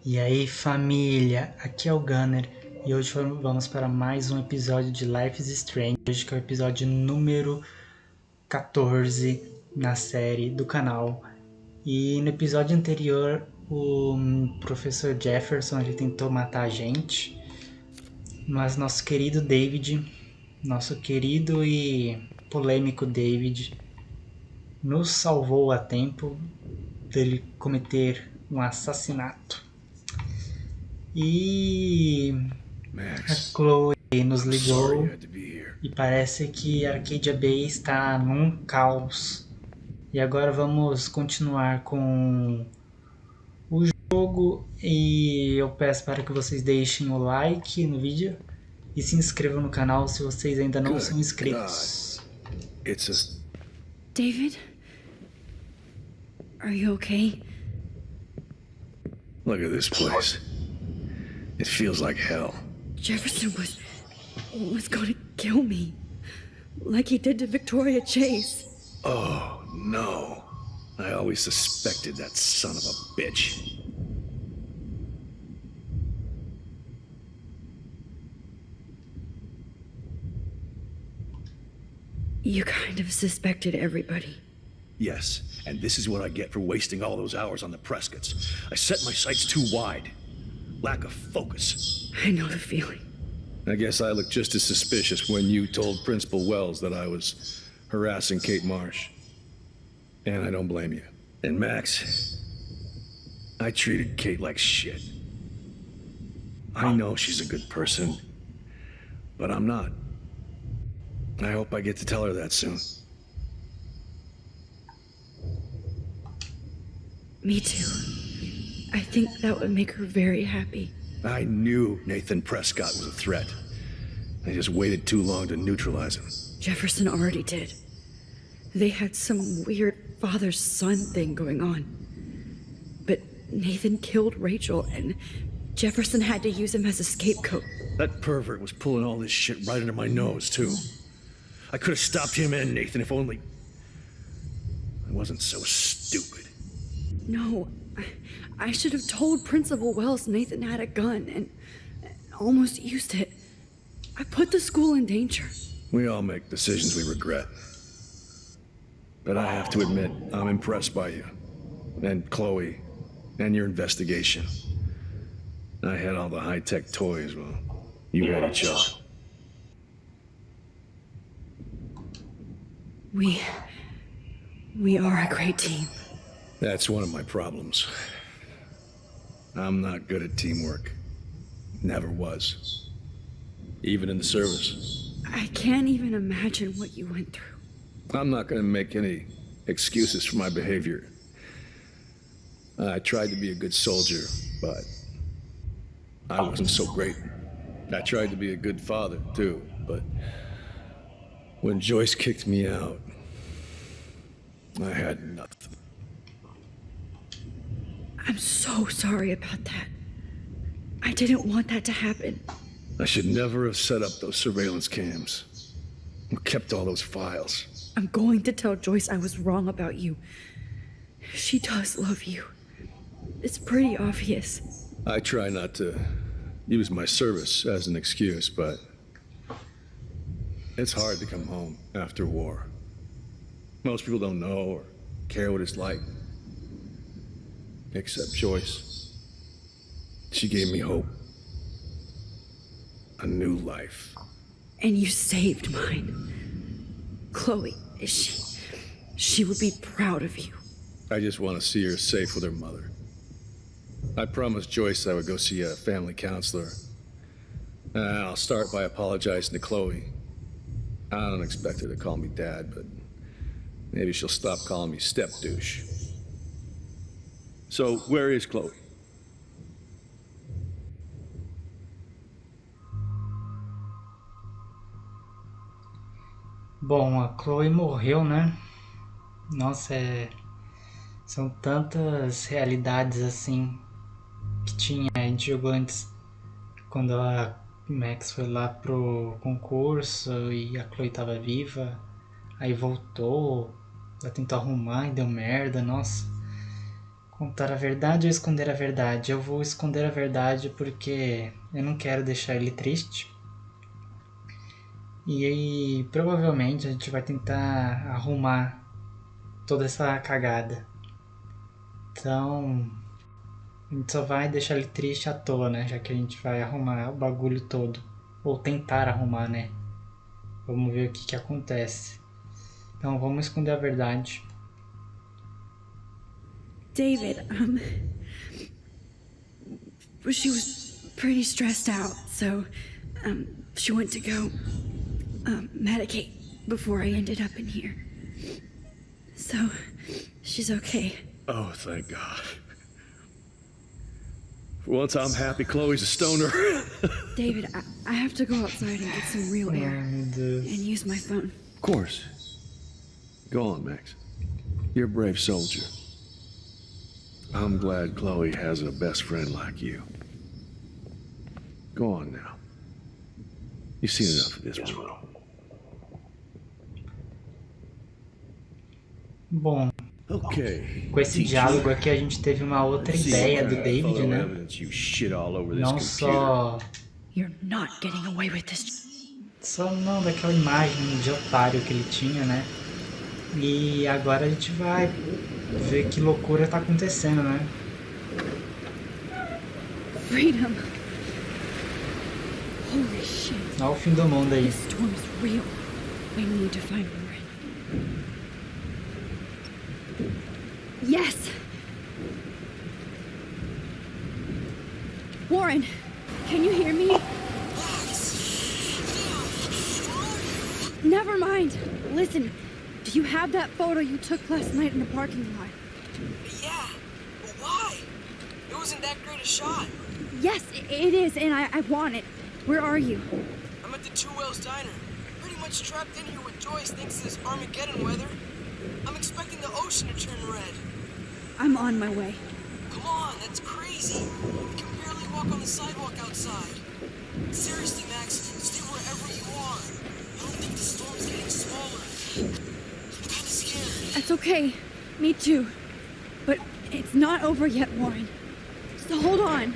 E aí família, aqui é o Gunner e hoje vamos para mais um episódio de Life is Strange, hoje que é o episódio número 14 na série do canal. E no episódio anterior o professor Jefferson ele tentou matar a gente, mas nosso querido e polêmico David nos salvou a tempo dele cometer um assassinato. E a Chloe nos ligou e parece que a Arcadia Bay está num caos. E agora vamos continuar com o jogo e eu peço para que vocês deixem o like no vídeo e se inscrevam no canal se vocês ainda não são inscritos. David? Are you okay? Look at this place. It feels like hell. Jefferson was going to kill me. Like he did to Victoria Chase. Oh, no. I always suspected that son of a bitch. You kind of suspected everybody. Yes, and this is what I get for wasting all those hours on the Prescotts. I set my sights too wide. Lack of focus. I know the feeling. I guess I looked just as suspicious when you told Principal Wells that I was harassing Kate Marsh. And I don't blame you. And Max, I treated Kate like shit. I know she's a good person, but I'm not. I hope I get to tell her that soon. Me too. I think that would make her very happy. I knew Nathan Prescott was a threat. I just waited too long to neutralize him. Jefferson already did. They had some weird father-son thing going on. But Nathan killed Rachel, and Jefferson had to use him as a scapegoat. That pervert was pulling all this shit right under my nose, too. I could have stopped him and Nathan if only I wasn't so stupid. No, I should have told Principal Wells Nathan had a gun and almost used it. I put the school in danger. We all make decisions we regret. But I have to admit, I'm impressed by you. And Chloe. And your investigation. I had all the high-tech toys, well, you had each other. We are a great team. That's one of my problems. I'm not good at teamwork. Never was. Even in the service. I can't even imagine what you went through. I'm not going to make any excuses for my behavior. I tried to be a good soldier, but I wasn't so great. I tried to be a good father, too, but when Joyce kicked me out, I had nothing. I'm so sorry about that. I didn't want that to happen. I should never have set up those surveillance cams. Or kept all those files. I'm going to tell Joyce I was wrong about you. She does love you. It's pretty obvious. I try not to use my service as an excuse, but it's hard to come home after war. Most people don't know or care what it's like. Except Joyce. She gave me hope. A new life. And you saved mine. Chloe, she would be proud of you. I just want to see her safe with her mother. I promised Joyce I would go see a family counselor. I'll start by apologizing to Chloe. I don't expect her to call me Dad, but maybe she'll stop calling me step-douche. So, where is Chloe? Bom, a Chloe morreu, né? Nossa, são tantas realidades assim que tinha. A gente jogou antes quando a Max foi lá pro concurso e a Chloe tava viva, aí voltou, ela tentou arrumar e deu merda, nossa. Contar a verdade ou esconder a verdade? Eu vou esconder a verdade porque eu não quero deixar ele triste. E aí, provavelmente a gente vai tentar arrumar toda essa cagada. Então, a gente só vai deixar ele triste à toa, né? Já que a gente vai arrumar o bagulho todo. Ou tentar arrumar, né? Vamos ver o que acontece. Então, vamos esconder a verdade. David, she was pretty stressed out, so, she went to go, medicate before I ended up in here. So, she's okay. Oh, thank God. For once I'm happy Chloe's a stoner. David, I have to go outside and get some real air and use my phone. Of course. Go on, Max. You're a brave soldier. I'm glad Chloe has a best friend like you. Go on now. You've seen enough of this world. Bom, Okay. com esse diálogo aqui a gente teve uma outra ideia do David, né? Não só... You're not getting away with this. Só não daquela imagem de otário que ele tinha, né? E agora a gente vai ver que loucura tá acontecendo, né? Freedom. Holy shit. Olha o fim do mundo aí. This storm is real. We need to find Warren. Yes! Warren, can you hear me? Never mind. Listen, do you have that photo you took last night in the parking lot? Yeah, but why? It wasn't that great a shot. Yes, it is, and I want it. Where are you? I'm at the Two Whales Diner. Pretty much trapped in here with Joyce thanks to this Armageddon weather. I'm expecting the ocean to turn red. I'm on my way. Come on, that's crazy. We can barely walk on the sidewalk outside. Seriously, Max, stay wherever you are. I don't think the storm's getting smaller. I'm kinda scared. That's okay. Me too. But it's not over yet, Warren. So hold on.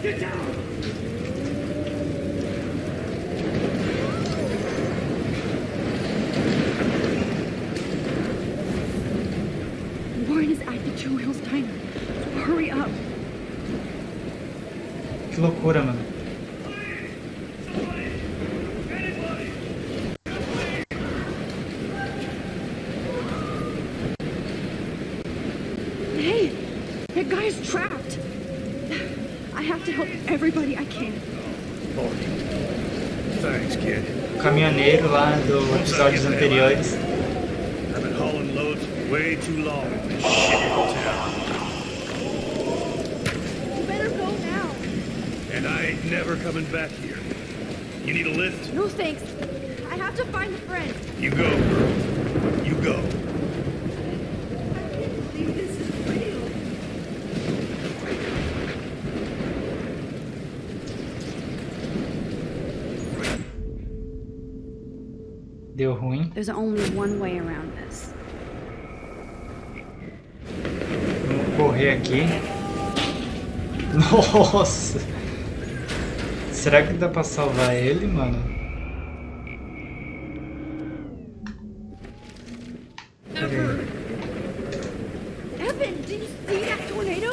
Get down! Warren is at the Two Wheels Diner. Hurry up. Que loucura, mano. Hey, that guy's trapped. I have to help everybody I can. Lord. Thanks, kid. O caminhoneiro lá dos episódios anteriores. I've been hauling loads way too long in this shitty town. You better go now. And I ain't never coming back here. You need a lift? No thanks. I have to find a friend. You go, girl. You go. I can't believe this is real. Deu ruim. There's only one way around this. Vamos correr aqui. Nossa! Será que dá pra salvar ele, mano? Evan, did you see that tornado?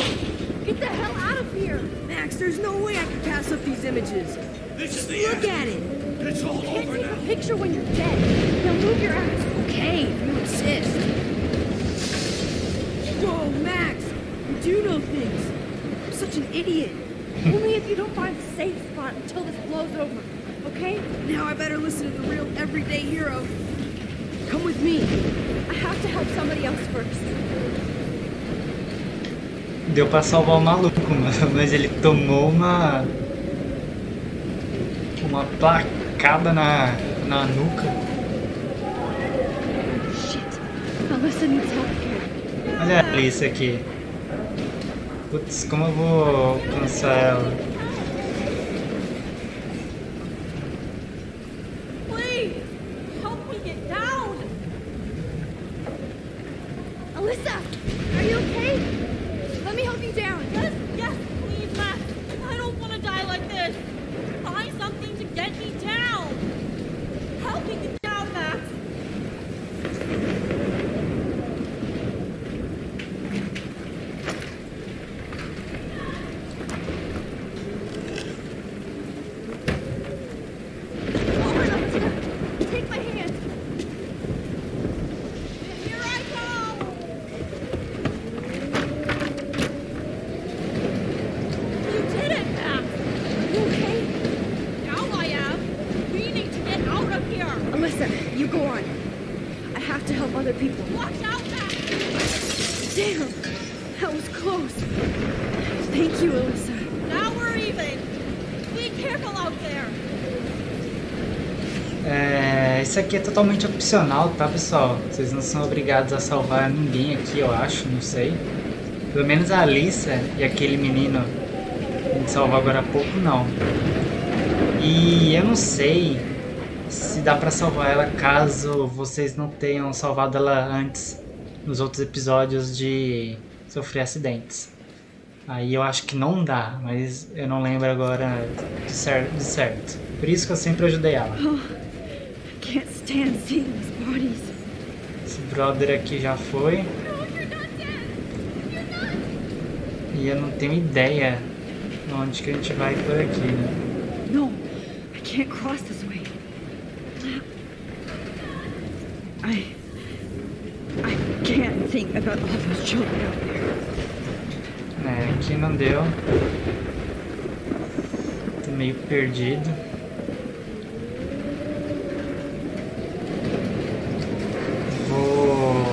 Get the hell out of here! Max, there's no way I can pass up these images. This is the Look end. at it. It's all Can't over take now. a picture when you're dead. Now move your ass. Okay, if you insist. Whoa, Max, you do know things. I'm such an idiot. Only if you don't find a safe spot until this blows over. Okay? Now I better listen to the real everyday hero. Come with me. I have to help somebody else first. Deu pra salvar o maluco, mano, mas ele tomou uma placada na nuca. Shit. Alyssa needs healthcare. Olha a Alice aqui. Putz, como eu vou alcançar ela? Please! Help me get down! Alyssa! Are you okay? Let me help you down. Yes, please, Max. I don't want to die like this. Find something to get me down. Help me get down, Max. Over, Alyssa. Take my hand. Here I go. You did it, Max. Are you okay? Now I am. We need to get out of here. Alyssa, you go on. I have to help other people. Watch out, Max. Damn! That was close. Thank you, Alyssa. Now we're even. Be careful out there. Isso aqui é totalmente opcional, tá, pessoal? Vocês não são obrigados a salvar ninguém aqui, eu acho, não sei. Pelo menos a Alice e aquele menino que a gente salvou agora há pouco, não. E eu não sei se dá pra salvar ela caso vocês não tenham salvado ela antes nos outros episódios de sofrer acidentes. Aí eu acho que não dá, mas eu não lembro agora de certo. Por isso que eu sempre ajudei ela. I can't stand seeing these bodies. Esse brother aqui já foi. No, you're not dead. You're not. E eu não tenho ideia onde que a gente vai por aqui, né? No, I can't cross this way. I can't think about all those children out there. Aqui não deu. Tô meio perdido. Vou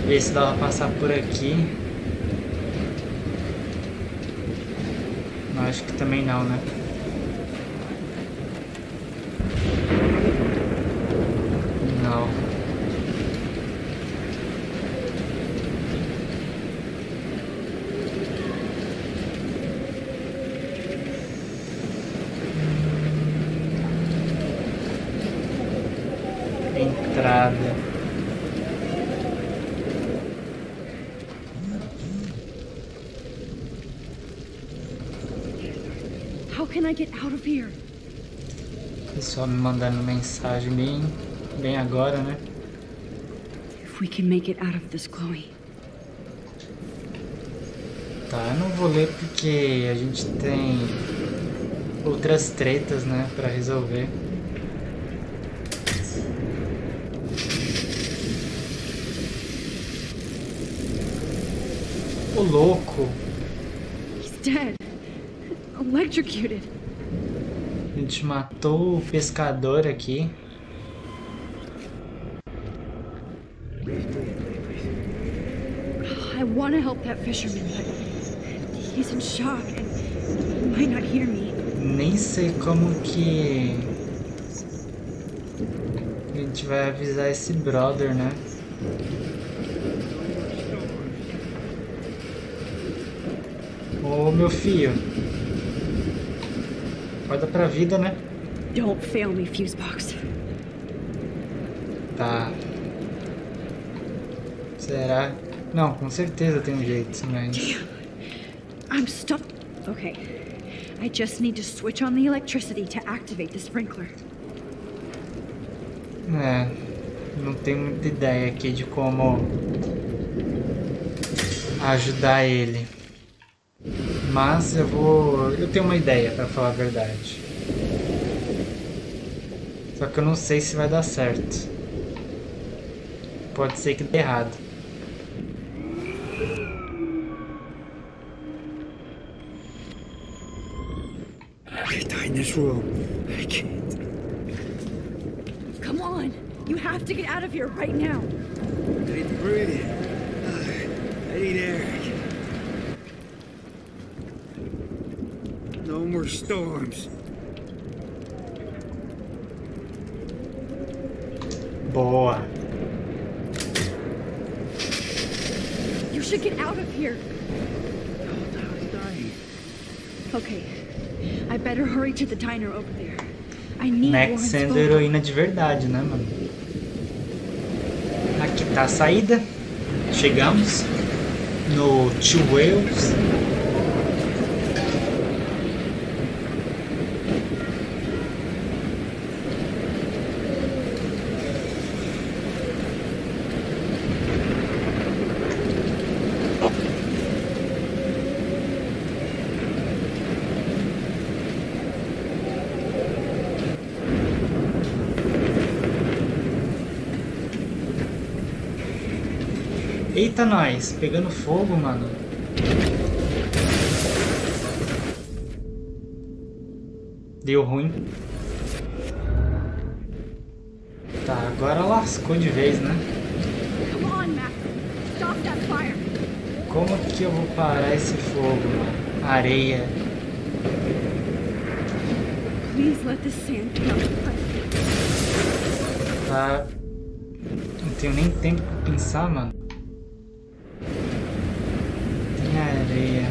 ver se dá pra passar por aqui. Não, acho que também não, né? Não. Entrada. How can I get out of here? Pessoal me mandando mensagem bem agora, né? If we can make it out of this, Chloe. Tá, eu não vou ler porque a gente tem outras tretas, né, pra resolver. Ô louco! He's dead. Electrocuted. A gente matou o pescador aqui. I want to help that fisherman, but he's in shock and he might not hear me. Nem sei como que a gente vai avisar esse brother, né? Ô meu filho, acorda pra vida, né? Don't fail me, Fusebox. Tá. Será? Não, com certeza tem um jeito, mas... I'm stuck. Okay. I just need to switch on the electricity to activate the sprinkler. É, não tenho muita ideia aqui de como ajudar ele. Mas eu tenho uma ideia, pra falar a verdade. Só que eu não sei se vai dar certo. Pode ser que dê errado. I die in this room. I can't. Come on. You have to get out of here right now. I need to breathe. I need air. No more storms. Boa. You should get out of here. I was dying. Okay. I better hurry to the diner over there. I need Max Warren's sendo phone. heroína de verdade, né, mano? Aqui tá a saída. Chegamos no Two Whales. Eita, nós, pegando fogo, mano. Deu ruim. Tá, agora lascou de vez, né? Come on, Max. Stop that fire. Como que eu vou parar esse fogo, mano? Areia. Please let the sand melt. Tá. Não tenho nem tempo pra pensar, mano. Tem areia.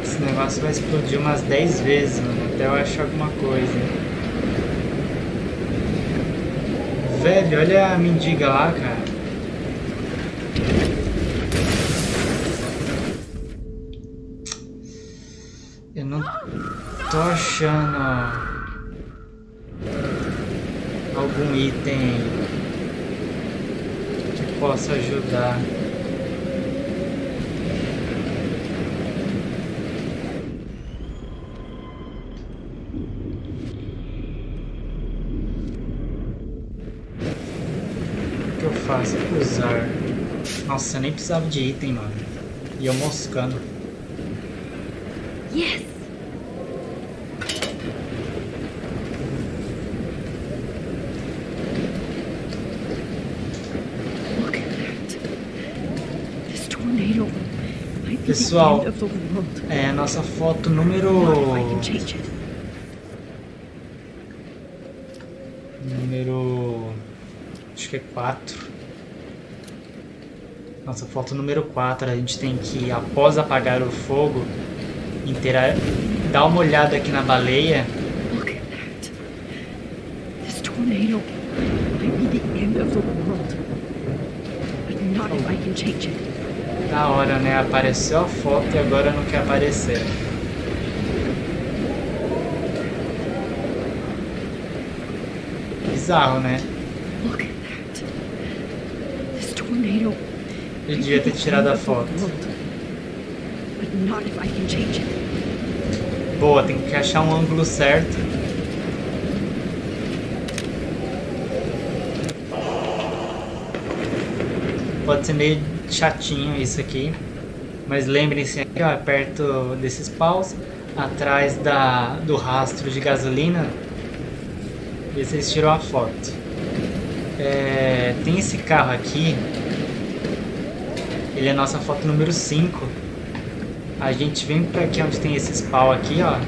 Esse negócio vai explodir umas 10 vezes, mano, até eu achar alguma coisa. Velho, olha a mendiga lá, cara. Eu não tô achando algum item que possa ajudar. O que eu faço? Usar. Nossa, eu nem precisava de item, mano. E eu moscando. Yes. Look at that. This tornado might be Pessoal, the end of the world. é a nossa foto número... What if I can change it? Número... Acho que é 4. Nossa, foto número 4, a gente tem que, após apagar o fogo, dar uma olhada aqui na baleia. Look at that. This tornado might be the end of the world. But not if I can change it. Da hora, né? Apareceu a foto e agora não quer aparecer. Bizarro, né? Look at that. This tornado. Eu devia ter tirado a foto. But not if I can change it. Boa, tem que achar um ângulo certo. Pode ser meio chatinho isso aqui. Mas lembrem-se aqui, ó, perto desses paus, atrás do rastro de gasolina. Ver se eles tiram a foto. Tem esse carro aqui. Ele é a nossa foto número 5. A gente vem pra aqui onde tem esses pau aqui, ó.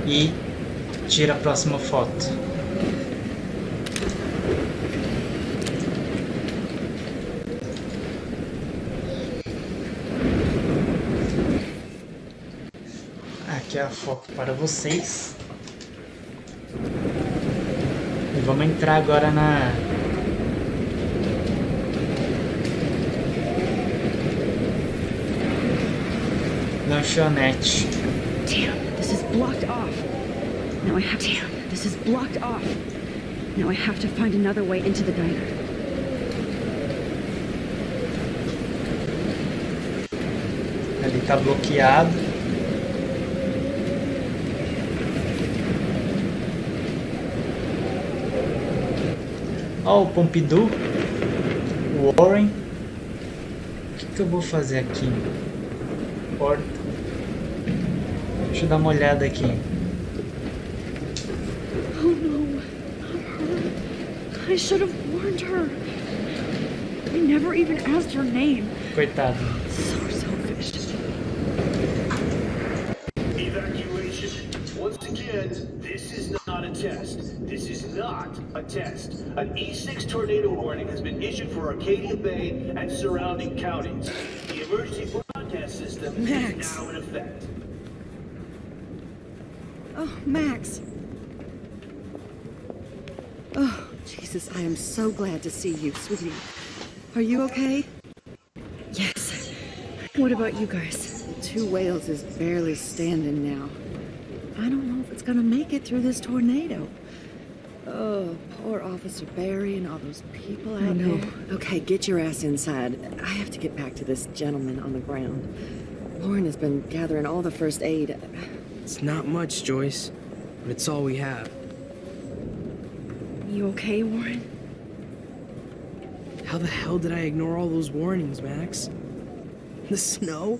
E tira a próxima foto. Aqui é a foto para vocês. E vamos entrar agora na... lanchonete. Damn, this is blocked off. Now I have to... Damn, this is blocked off. Now I have to find another way into the diner. Ali tá bloqueado. Ó, o Pompidou, o Warren. O que eu vou fazer aqui? Porta. Deixa eu dar uma olhada aqui. Oh no, not her. I should have warned her. I never even asked her name. Coitado. So selfish. Evacuation. Once again, this is not a test. This is not a test. An E6 tornado warning has been issued for Arcadia Bay and surrounding counties. The emergency broadcast system is now in effect. Oh, Max. Oh, Jesus, I am so glad to see you, sweetie. Are you okay? Yes. What about you guys? Two Whales is barely standing now. I don't know if it's gonna make it through this tornado. Oh, poor Officer Barry and all those people out there. Okay, get your ass inside. I have to get back to this gentleman on the ground. Lauren has been gathering all the first aid. It's not much, Joyce, but it's all we have. You okay, Warren? How the hell did I ignore all those warnings, Max? The snow?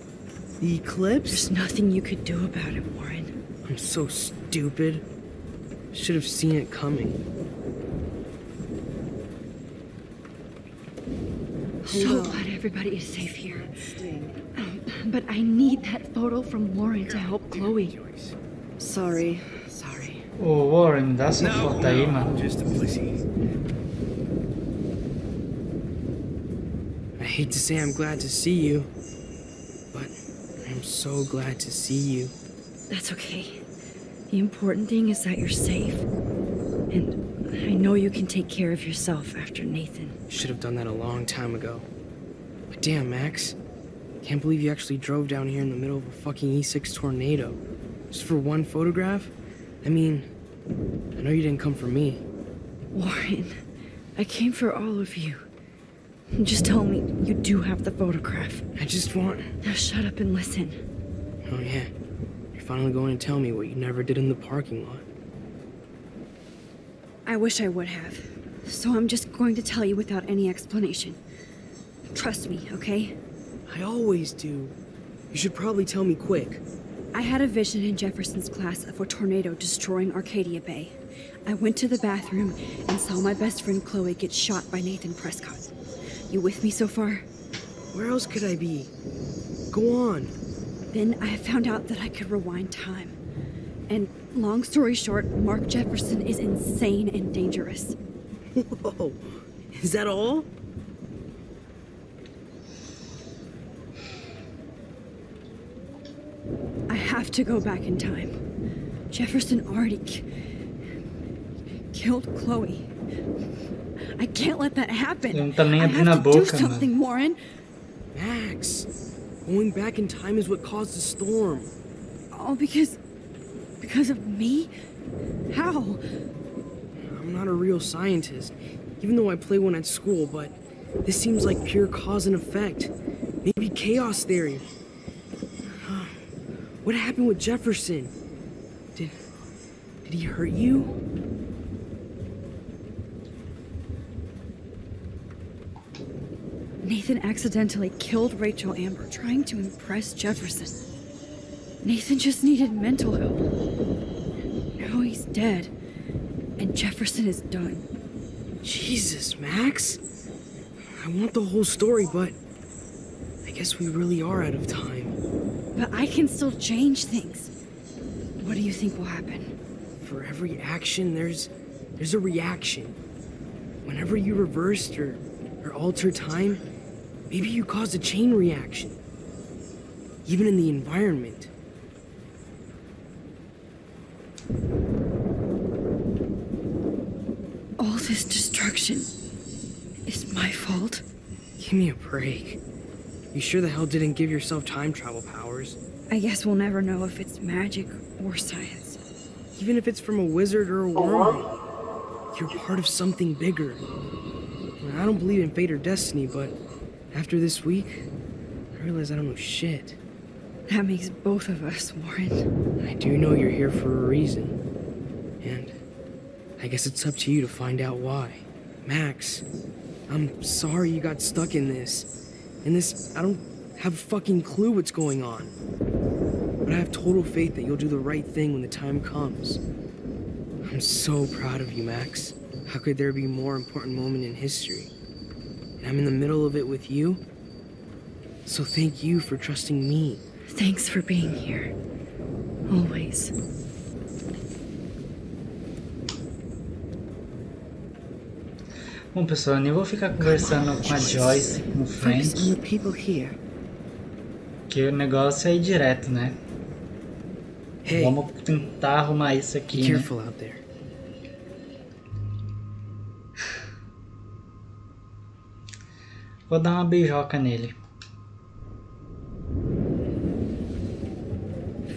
The eclipse? There's nothing you could do about it, Warren. I'm so stupid. Should have seen it coming. So glad everybody is safe here. But I need that photo from Lauren to help Chloe. Sorry. Ô Warren, dá sua foto aí, mano. Just a pussy. I hate to say I'm glad to see you, but I'm so glad to see you. That's okay. The important thing is that you're safe. And I know you can take care of yourself after Nathan. Should have done that a long time ago. But damn, Max. Can't believe you actually drove down here in the middle of a fucking E6 tornado. Just for one photograph? I mean, I know you didn't come for me. Warren, I came for all of you. Just tell me you do have the photograph. I just want... Now shut up and listen. Oh yeah, you're finally going to tell me what you never did in the parking lot. I wish I would have. So I'm just going to tell you without any explanation. Trust me, okay? I always do. You should probably tell me quick. I had a vision in Jefferson's class of a tornado destroying Arcadia Bay. I went to the bathroom and saw my best friend Chloe get shot by Nathan Prescott. You with me so far? Where else could I be? Go on. Then I found out that I could rewind time. And long story short, Mark Jefferson is insane and dangerous. Whoa, is that all? have to go back in time. Jefferson already killed Chloe. I can't let that happen. Eu não tá nem I abrindo a have to do boca, something, mano. Warren. Max, going back in time is what caused the storm. All because of me? How? I'm not a real scientist, even though I play one at school, but this seems like pure cause and effect. Maybe chaos theory. What happened with Jefferson? Did he hurt you? Nathan accidentally killed Rachel Amber trying to impress Jefferson. Nathan just needed mental help. Now he's dead, and Jefferson is done. Jesus, Max. I want the whole story, but I guess we really are out of time. But I can still change things. What do you think will happen? For every action, there's a reaction. Whenever you reversed or altered time, maybe you caused a chain reaction. Even in the environment. All this destruction is my fault? Give me a break. You sure the hell didn't give yourself time travel powers? I guess we'll never know if it's magic or science. Even if it's from a wizard or a wormhole, you're part of something bigger. I don't believe in fate or destiny, but after this week, I realize I don't know shit. That makes both of us, Warren. I do know you're here for a reason. And I guess it's up to you to find out why. Max, I'm sorry you got stuck in this. I don't have a fucking clue what's going on. But I have total faith that you'll do the right thing when the time comes. I'm so proud of you, Max. How could there be a more important moment in history? And I'm in the middle of it with you. So thank you for trusting me. Thanks for being here. Always. Bom, pessoal, eu nem vou ficar conversando com a Joyce no Focus on the frente, people here. que o negócio é ir direto, né? Hey, Vamos tentar arrumar isso be aqui, né? careful out there. Vou dar uma beijoca nele.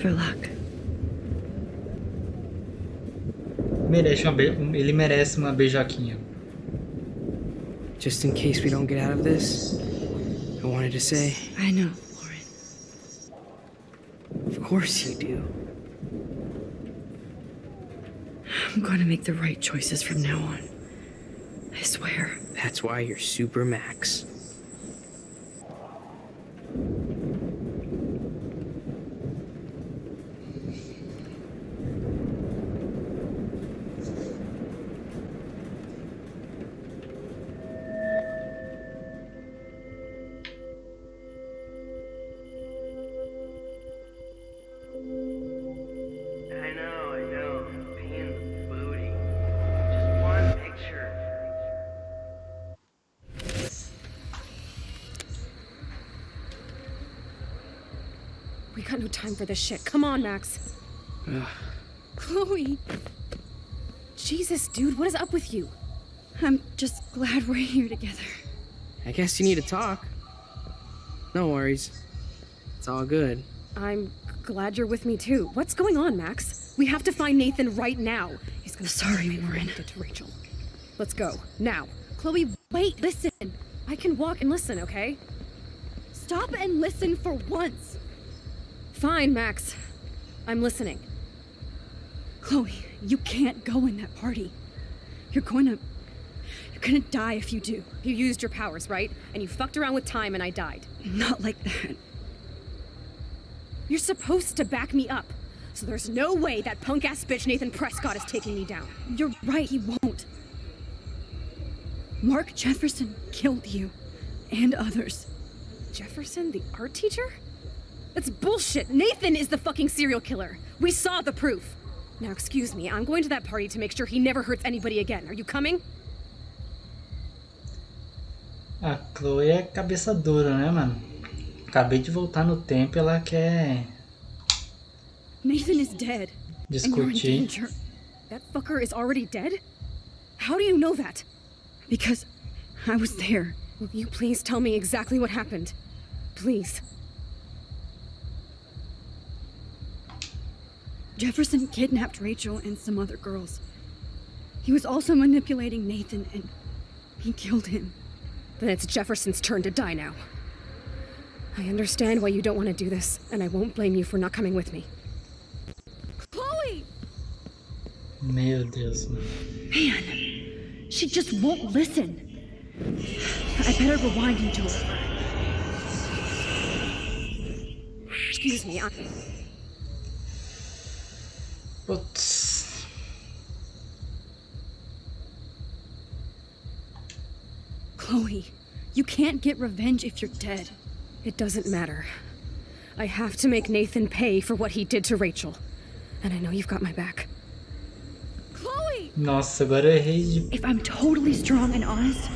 For luck. Ele merece uma beijoquinha. Just in case we don't get out of this, I wanted to say, I know, Warren. of course you do. I'm gonna make the right choices from now on. I swear. That's why you're Super Max. I know. Pain in the booty. Just one picture. We got no time for this shit. Come on, Max. Chloe. Jesus, dude, what is up with you? I'm just glad we're here together. I guess you need to talk. No worries. It's all good. I'm glad you're with me too. What's going on, Max? We have to find Nathan right now. He's gonna Sorry, Warren. it to Rachel. Let's go now. Chloe, wait, listen. I can walk and listen, okay? Stop and listen for once. Fine, Max. I'm listening. Chloe, you can't go in that party. You're gonna die if you do. You used your powers, right? And you fucked around with time and I died. Not like that. You're supposed to back me up. So there's no way that punk-ass bitch Nathan Prescott is taking me down. You're right, he won't. Mark Jefferson killed you. And others. Jefferson, the art teacher? That's bullshit. Nathan is the fucking serial killer. We saw the proof. Now, excuse me, I'm going to that party to make sure he never hurts anybody again. Are you coming? A Chloe é cabeça dura, né, mano? Acabei de voltar no tempo e ela quer Nathan is dead. And you're in Discutir. danger. That fucker is already dead? How do you know that? Because I was there. Will you please tell me exactly what happened? Please. Jefferson kidnapped Rachel and some other girls. He was also manipulating Nathan, and he killed him. Then it's Jefferson's turn to die now. I understand why you don't want to do this, and I won't blame you for not coming with me. Chloe! Meu Deus. Man, she just won't listen. I better rewind into her. Excuse me, Putz. Chloe, you can't get revenge if you're dead. It doesn't matter. I have to make Nathan pay for what he did to Rachel. And I know you've got my back. Chloe! Nossa, agora eu errei de... If I'm totally strong and honest,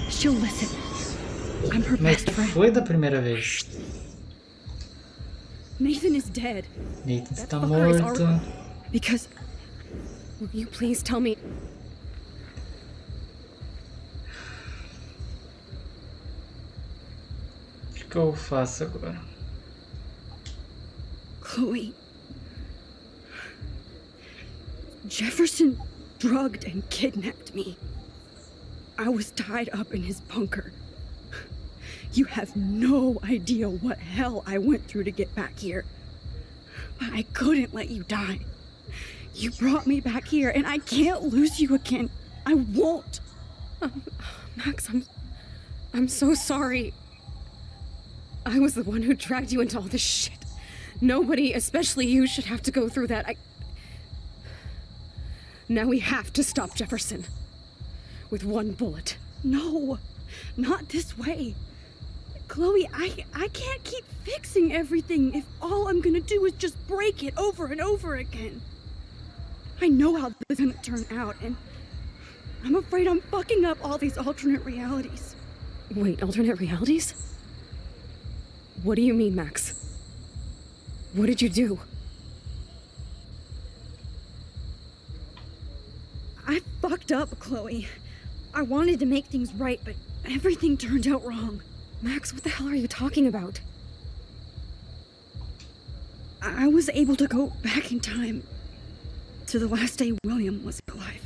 she'll listen. I'm her Mas best friend. foi da primeira vez. Nathan is dead. Nathan está fucker is morto. Because Will you please tell me? O que eu faço agora? Chloe, Jefferson drugged and kidnapped me. I was tied up in his bunker. You have no idea what hell I went through to get back here. But I couldn't let you die. You brought me back here, and I can't lose you again. I won't. Max, I'm so sorry. I was the one who dragged you into all this shit. Nobody, especially you, should have to go through that. Now we have to stop Jefferson. With one bullet. No, not this way. Chloe, I can't keep fixing everything if all I'm gonna do is just break it over and over again. I know how this is gonna turn out, and I'm afraid I'm fucking up all these alternate realities. Wait, alternate realities? What do you mean, Max? What did you do? I fucked up, Chloe. I wanted to make things right, but everything turned out wrong. Max, what the hell are you talking about? I was able to go back in time to the last day William was alive.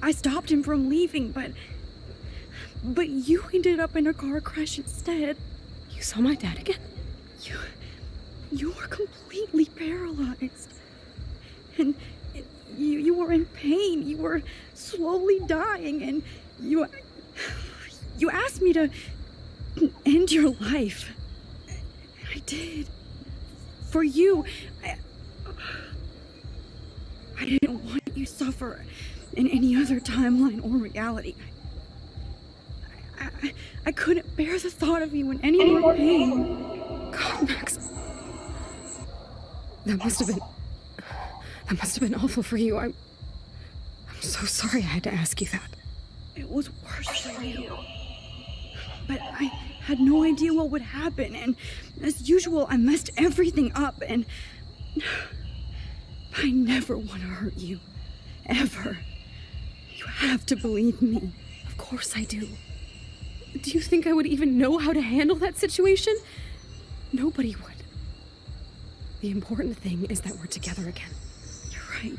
I stopped him from leaving, but you ended up in a car crash instead. You saw my dad again? You were completely paralyzed. And you were in pain. You were slowly dying, and you asked me to end your life. I did. For you. I didn't want you to suffer in any other timeline or reality. I couldn't bear the thought of you in any more pain. God, Max. That must have been awful for you. I'm so sorry I had to ask you that. It was worse for you. But I had no idea what would happen, and as usual, I messed everything up, and I never want to hurt you. Ever. You have to believe me. Of course I do. Do you think I would even know how to handle that situation? Nobody would. The important thing is that we're together again. You're right.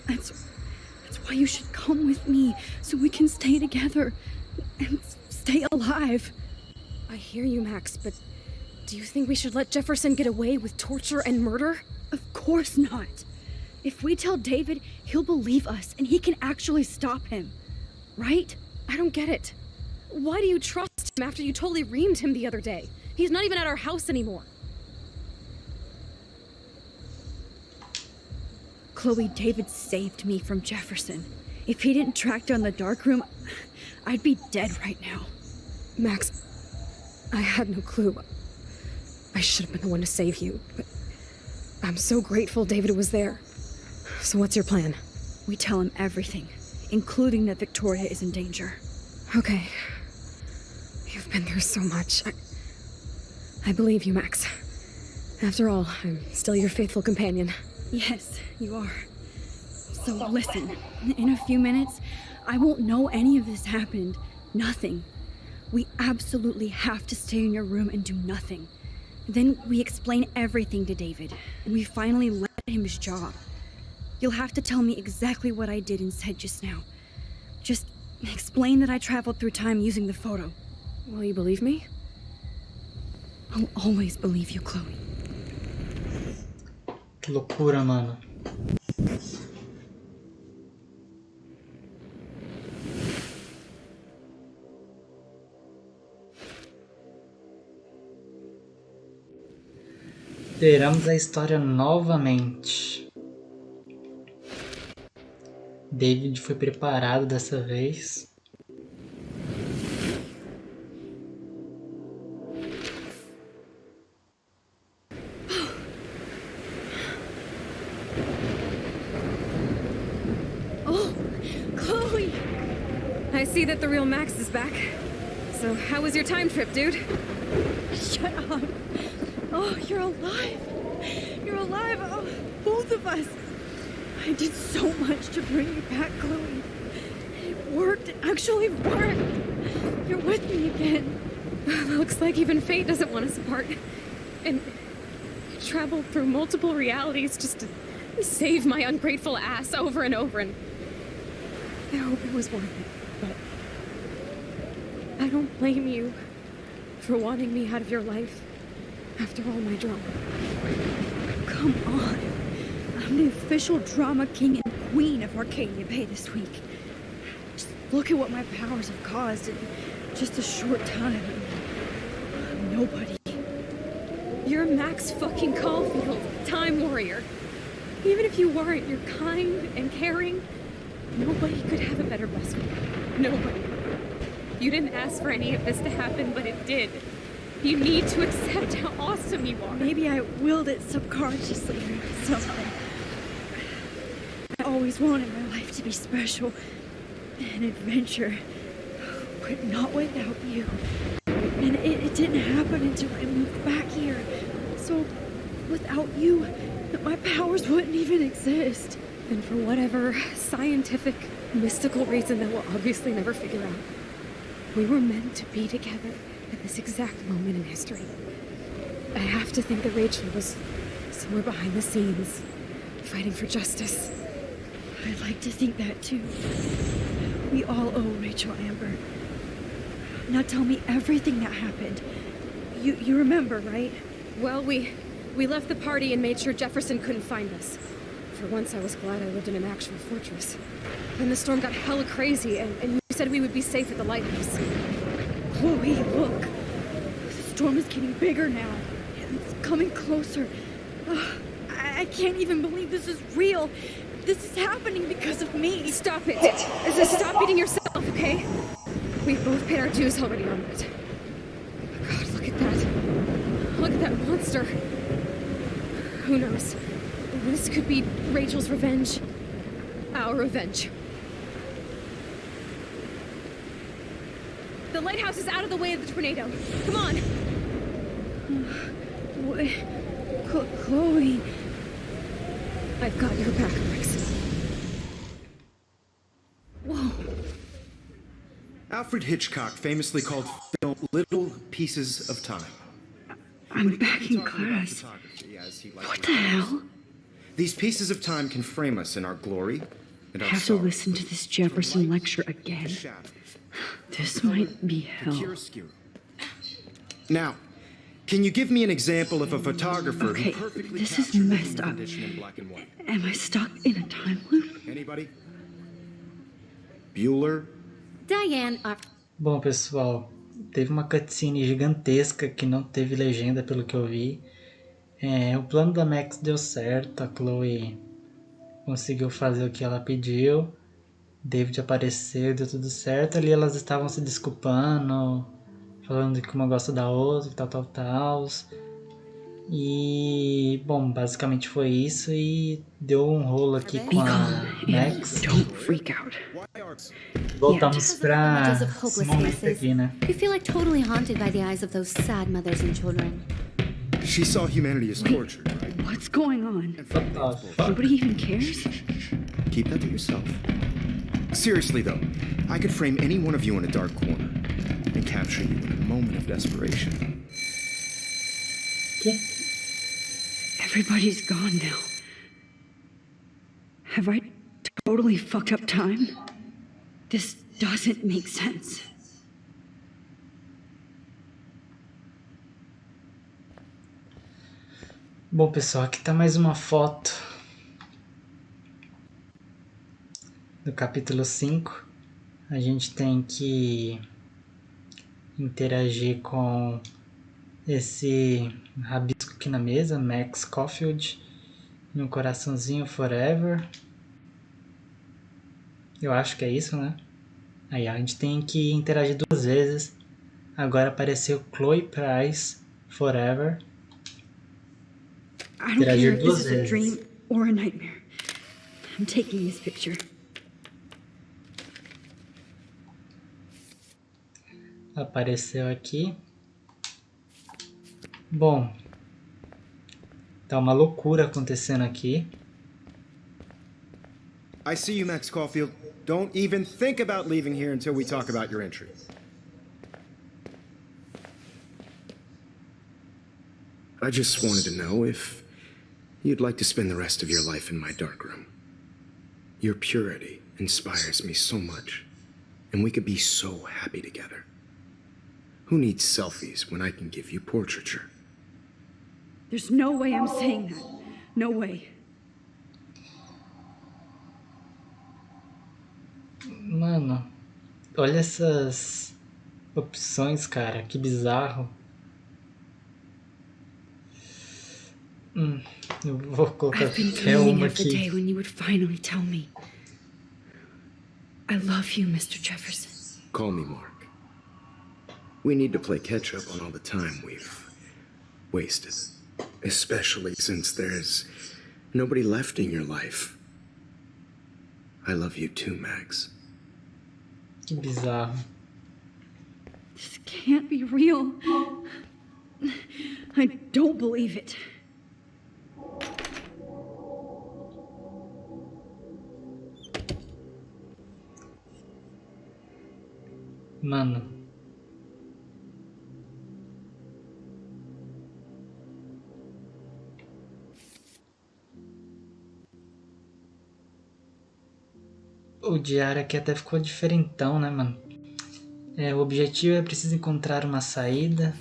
That's why you should come with me, so we can stay together and stay alive. I hear you, Max, but do you think we should let Jefferson get away with torture and murder? Of course not. If we tell David, he'll believe us, and he can actually stop him. Right? I don't get it. Why do you trust him after you totally reamed him the other day? He's not even at our house anymore. Chloe, David saved me from Jefferson. If he didn't track down the dark room, I'd be dead right now. Max, I had no clue. I should have been the one to save you, but I'm so grateful David was there. So what's your plan? We tell him everything, including that Victoria is in danger. Okay. You've been through so much. I believe you, Max. After all, I'm still your faithful companion. Yes, you are. So listen, in a few minutes, I won't know any of this happened. Nothing. We absolutely have to stay in your room and do nothing. Then we explain everything to David, and we finally let him his job. You'll have to tell me exactly what I did and said just now. Just explain that I traveled through time using the photo. Will you believe me? I'll always believe you, Chloe. Que loucura, mano. Teremos a história novamente. David foi preparado dessa vez. Oh, Chloe! I see that the real Max is back. So how was your time trip, dude? Shut up. Oh, you're alive. You're alive. Oh, both of us. I did so much to bring you back, Chloe. It worked. It actually worked. You're with me again. Looks like even fate doesn't want us apart. And I traveled through multiple realities just to save my ungrateful ass over and over, and I hope it was worth it, but I don't blame you for wanting me out of your life after all my drama. Come on. I'm the official drama king and queen of Arcadia Bay this week. Just look at what my powers have caused in just a short time. Nobody. You're Max fucking Caulfield, Time Warrior. Even if you weren't, you're kind and caring. Nobody could have a better best friend. Nobody. You didn't ask for any of this to happen, but it did. You need to accept how awesome you are. Maybe I willed it subconsciously or something. I always wanted my life to be special. An adventure. But not without you. And it didn't happen until I moved back here. So, without you, my powers wouldn't even exist. And for whatever scientific, mystical reason that we'll obviously never figure out, we were meant to be together at this exact moment in history. I have to think that Rachel was somewhere behind the scenes, fighting for justice. I'd like to think that too. We all owe Rachel Amber. Now tell me everything that happened. You remember, right? Well, we left the party and made sure Jefferson couldn't find us. For once, I was glad I lived in an actual fortress. Then the storm got hella crazy, and you said we would be safe at the lighthouse. Chloe, look. The storm is getting bigger now. It's coming closer. I can't even believe this is real. This is happening because of me. Stop it. Stop beating yourself, okay? We've both paid our dues already on it. Oh God, look at that. Look at that monster. Who knows? This could be Rachel's revenge. Our revenge. The lighthouse is out of the way of the tornado. Come on. Chloe. I've got your back, Max. Whoa. Alfred Hitchcock famously called film little pieces of time. I'm back in class. What the hell? These pieces of time can frame us in our glory and our I have to listen to this Jefferson lecture again. This might be hell. Now, can you give me an example of a photographer Okay, who perfectly this is captured the messed up. condition in black and white? Am I stuck in a time loop? Anybody? Bueller? Diane, Bom, pessoal, teve uma cutscene gigantesca que não teve legenda, pelo que eu vi. O plano da Max deu certo, a Chloe conseguiu fazer o que ela pediu. David apareceu, deu tudo certo. Ali elas estavam se desculpando, falando que uma gosta da outra, tal. E, bom, basicamente foi isso e deu um rolo aqui com a Max. Don't freak out. Voltamos pra esse momento aqui, né? You feel like totally haunted by the eyes of those sad mothers and children. She saw humanity as tortured, right? What's going on? Total. Nobody even cares? Keep that to yourself. Seriously, though, I could frame any one of you in a dark corner and capture you in a moment of desperation. Que? Everybody's gone now. Have I totally fucked up time? This doesn't make sense. Bom, pessoal, aqui tá mais uma foto do capítulo 5. A gente tem que interagir com esse rabisco aqui na mesa, Max Caulfield, e um coraçãozinho Forever. Eu acho que é isso, né? Aí a gente tem que interagir 2 vezes. Agora apareceu Chloe Price Forever. I don't care if this is a dream or a nightmare. I'm taking this picture. Apareceu aqui. Bom, tá uma loucura acontecendo aqui. I see you, Max Caulfield. Don't even think about leaving here until we talk about your entry. I just wanted to know if you'd like to spend the rest of your life in my darkroom. Your purity inspires me so much, and we could be so happy together. Who needs selfies when I can give you portraiture? There's no way I'm saying that. No way. Mano, olha essas opções, cara, que bizarro. Eu vou colocar I've been qualquer dreaming uma of the day aqui. when you would finally tell me. I love you, Mr. Jefferson. Call me Mark. We need to play catch up on all the time we've wasted. Especially since there's nobody left in your life. I love you too, Max. Que bizarro. This can't be real. I don't believe it. Mano. O diário aqui até ficou diferentão, né, mano? O objetivo é preciso encontrar uma saída.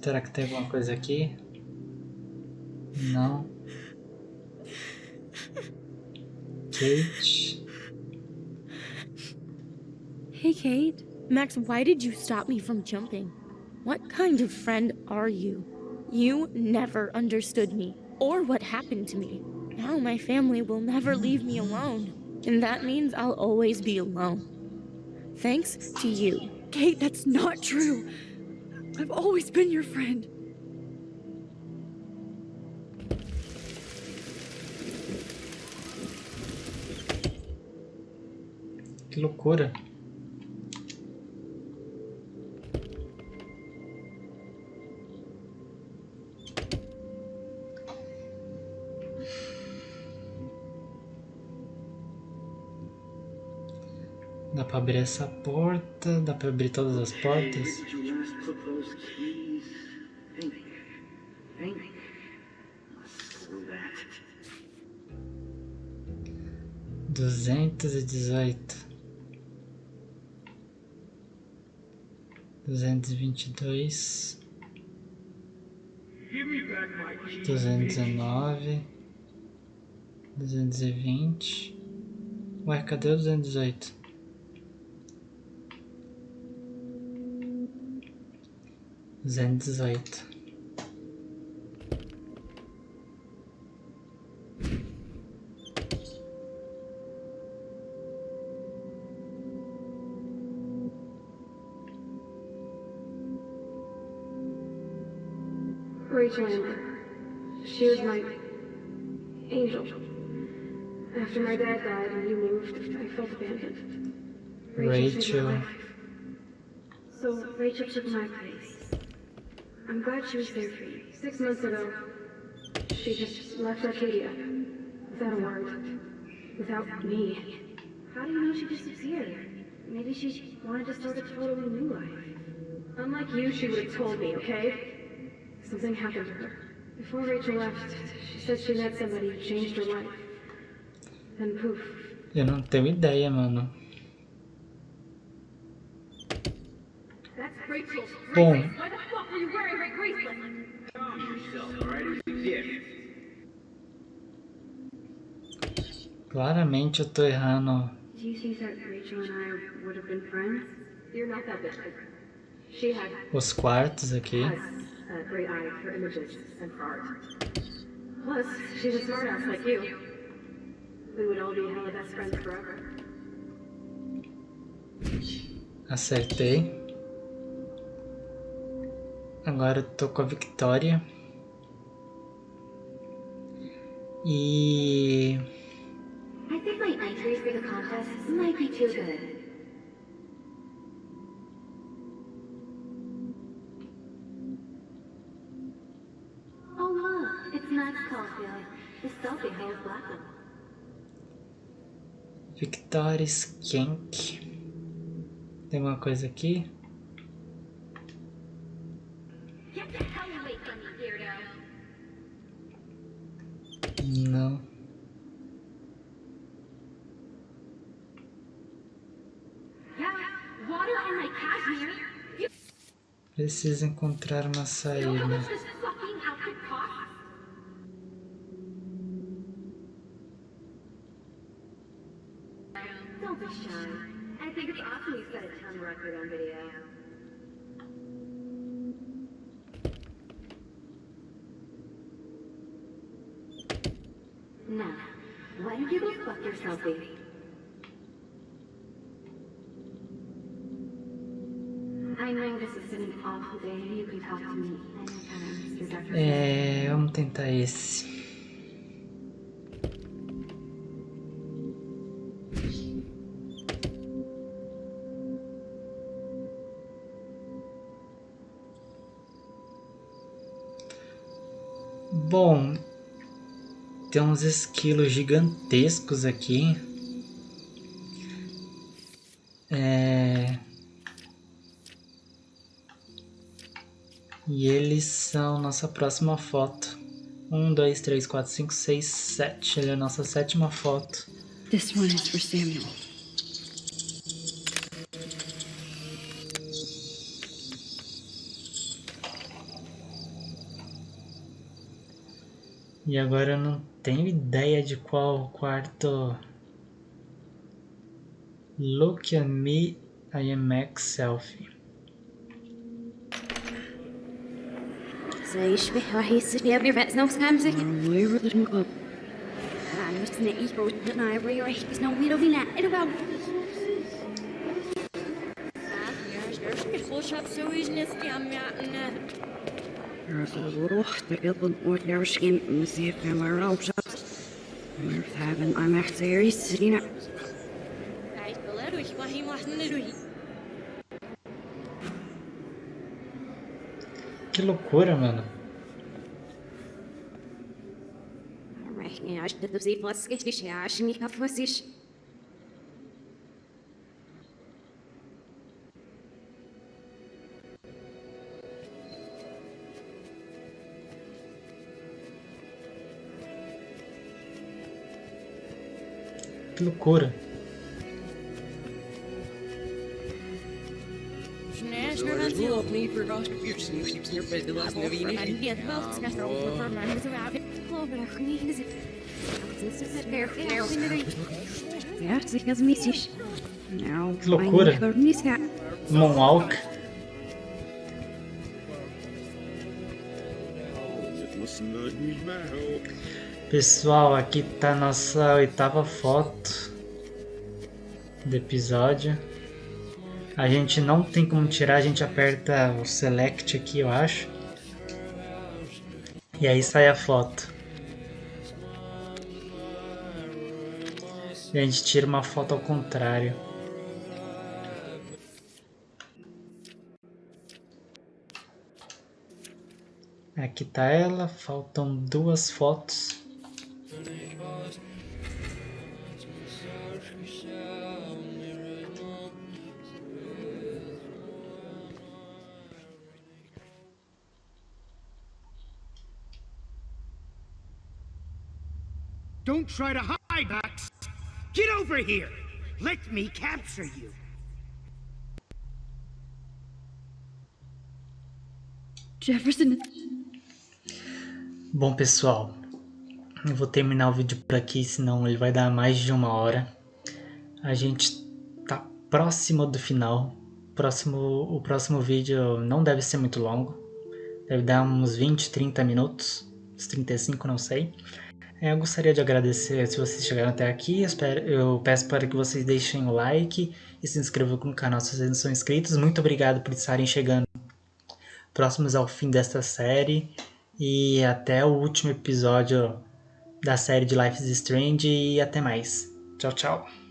Será que tem alguma coisa aqui? Não. Kate. Hey, Kate. Max, why did you stop me from jumping? What kind of friend are you? You never understood me, or what happened to me. Now my family will never leave me alone, and that means I'll always be alone. Thanks to you. Kate, that's not true. I've always been your friend. Que loucura. Dá pra abrir essa porta, dá pra abrir todas as portas. 218, 222, 219, 220. Ué, cadê o 218? $218. Rachel, she was my Angel. After my dad died and you moved, I felt abandoned. Rachel. So Rachel took my place. I'm glad she was there for you. 6 months ago, she just left Arcadia. Without a word. Without me. How do you know she disappeared? Maybe she wanted to start a totally new life. Unlike you, she would have told me, okay? Something happened to her. Before Rachel left, she said she met somebody who changed her life. Then poof. Eu não tenho ideia, mano. That's Rachel's Bom, bracelet. Why the fuck were you wearing my bracelet? Calm yourself, alright? It's a gift. claramente eu tô errando. Do you think that Rachel and I would have been friends? You're not that different. She had Os quartos aqui. has a great eye for images and for art. Plus, she's a smartass like you. We would all be hella best friends forever. Acertei. Agora eu tô com a Victoria. E... I think my entries for the contest might be too good. Oh look, it's Max Caulfield, the selfie-held black one. Victoria Skank. Tem uma coisa aqui? Get the hell away from me, weirdo! Não. Yeah, water on my cashmere? You Preciso encontrar uma know how saída. much this fucking outfit costs? Don't be shy. I think it's awesome you set a ton record on video. Now, why don't you go fuck yourself, baby? I know this has been an awful day. You can talk to me anytime, Mr. Dr. Vamos tentar esse. Bom, tem uns esquilos gigantescos aqui. E eles são nossa próxima foto. 1, 2, 3, 4, 5, 6, 7. Ele é a nossa 7ª foto. This one is for Samuel. E agora eu não tenho ideia de qual quarto. Look at me, I am Max selfie. زي شبه وحيس يا بيرفعس نوس كامزك Where did it go? أنا مش نقي بودنا يبري ريح بس نو بيرو بينا إلو خوش بسويش نسكي عم يعقنا روح تقبل وتلرشكين مسيح كما روشة مرتابن I'm actually سرينا عيد بلا روح وحي محن روحي Que loucura, mano. ريحني عشت تبزي فاسكي شيء عشني كفوسيش Que loucura. Que loucura. Moonwalk. Pessoal, aqui tá nossa 8ª foto do episódio. A gente não tem como tirar, a gente aperta o select aqui, eu acho. E aí sai a foto. E a gente tira uma foto ao contrário. Aqui tá ela, faltam 2 fotos. Don't try to hide, Max. Get over here. Let me capture you. Jefferson. Bom, pessoal, eu vou terminar o vídeo por aqui, senão ele vai dar mais de 1 hora. A gente tá próximo do final. O próximo vídeo não deve ser muito longo. Deve dar uns 20, 30 minutos. Uns 35, não sei. Eu gostaria de agradecer se vocês chegaram até aqui. Eu peço para que vocês deixem o like e se inscrevam no canal se vocês não são inscritos. Muito obrigado por estarem chegando próximos ao fim desta série. E até o último episódio da série de Life is Strange. E até mais. Tchau, tchau.